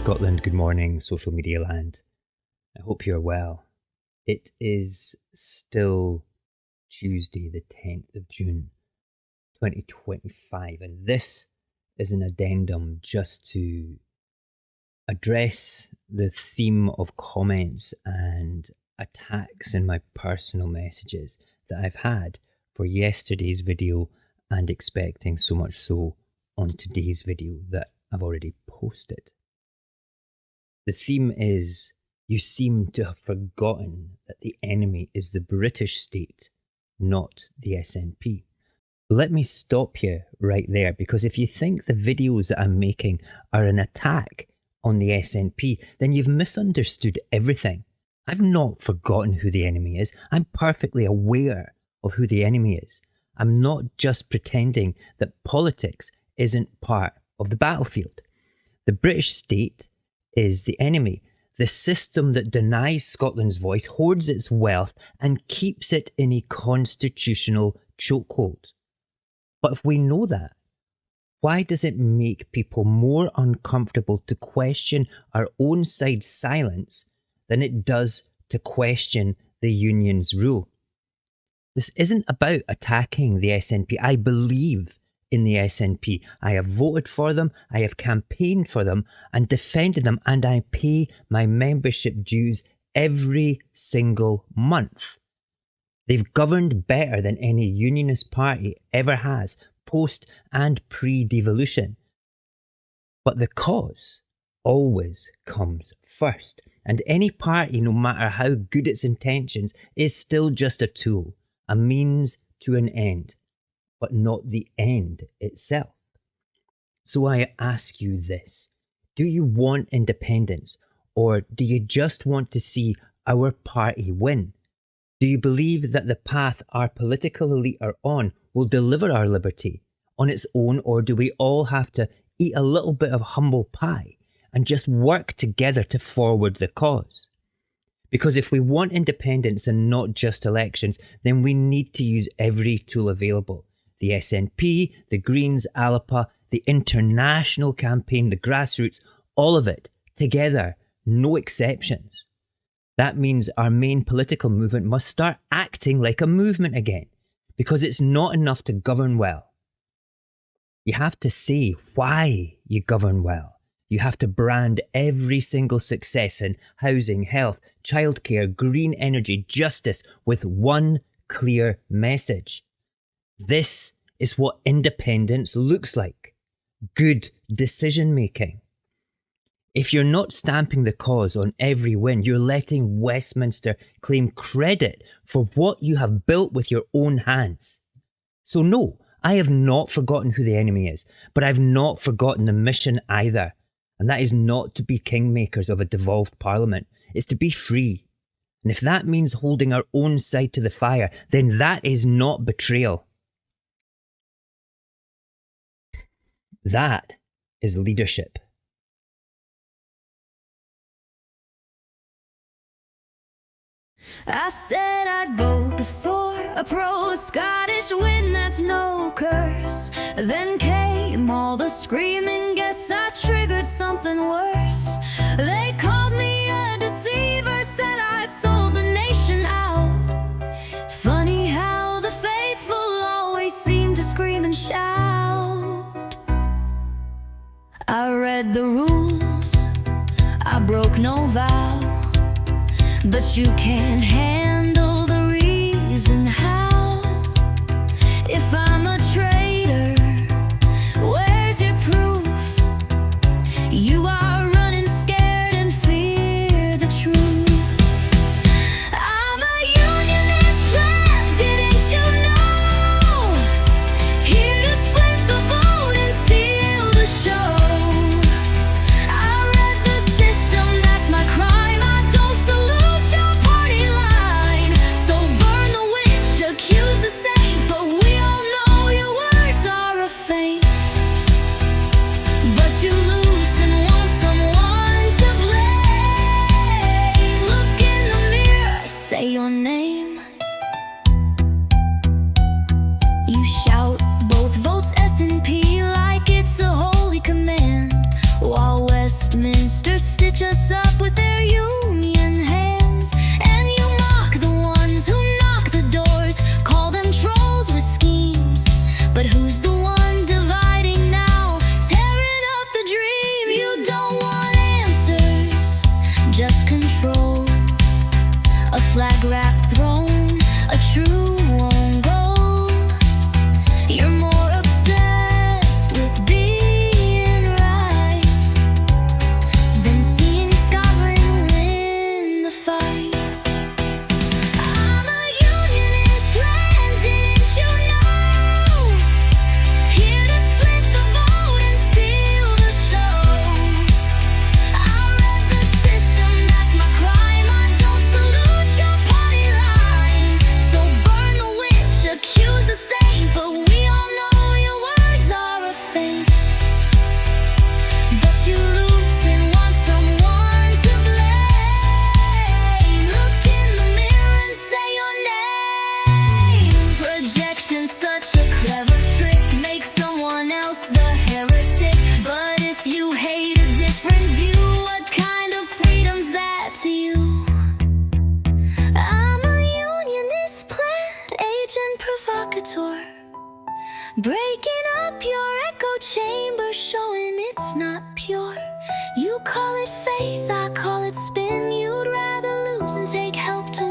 Scotland, good morning, social media land. I hope you're well. It is still Tuesday, the 10th of June, 2025, and this is an addendum just to address the theme of comments and attacks in my personal messages that I've had for yesterday's video and expecting so much so on today's video that I've already posted. The theme is, you seem to have forgotten that the enemy is the British state, not the SNP. Let me stop you right there, because if you think the videos that I'm making are an attack on the SNP, then you've misunderstood everything. I've not forgotten who the enemy is. I'm perfectly aware of who the enemy is. I'm not just pretending that politics isn't part of the battlefield. The British state is the enemy. The system that denies Scotland's voice, hoards its wealth and keeps it in a constitutional chokehold. But if we know that, why does it make people more uncomfortable to question our own side's silence than it does to question the union's rule? This isn't about attacking the SNP. I believe in the SNP. I have voted for them, I have campaigned for them and defended them, and I pay my membership dues every single month. They've governed better than any unionist party ever has, post and pre-devolution. But the cause always comes first, and any party, no matter how good its intentions, is still just a tool, a means to an end, but not the end itself. So I ask you this: do you want independence, or do you just want to see our party win? Do you believe that the path our political elite are on will deliver our liberty on its own, or do we all have to eat a little bit of humble pie and just work together to forward the cause? Because if we want independence and not just elections, then we need to use every tool available. The SNP, the Greens, Alba, the international campaign, the grassroots, all of it, together, no exceptions. That means our main political movement must start acting like a movement again, because it's not enough to govern well. You have to say why you govern well. You have to brand every single success in housing, health, childcare, green energy, justice with one clear message. This is what independence looks like. Good decision making. If you're not stamping the cause on every win, you're letting Westminster claim credit for what you have built with your own hands. So no, I have not forgotten who the enemy is, but I've not forgotten the mission either. And that is not to be kingmakers of a devolved parliament. It's to be free. And if that means holding our own side to the fire, then that is not betrayal. That is leadership. I said I'd vote for a pro-Scottish win, that's no curse. Then came all the screaming, guess I triggered something worse. They called me a deceiver, said I'd sold the nation out. Funny how the faithful always seem to scream and shout. I read the rules, I broke no vow, but you can't handle the reason how. If I'm a traitor, where's your proof? You are running scared and fear the truth. I'm a unionist plant, didn't you know? Here to split the vote and steal the show. I read the system, that's my crime. I don't salute your party line. So burn the witch, accuse the saint, but we all know your words are a feint. But you lose and want someone to blame. Look in the mirror, say your name. You shout both votes S&P like it's a holy command, while Westminster such a clever trick, make someone else the heretic. But if you hate a different view, what kind of freedom's that to you? I'm a unionist, plant agent, provocateur, breaking up your echo chamber, showing it's not pure. You call it faith, I call it spin. You'd rather lose and take help to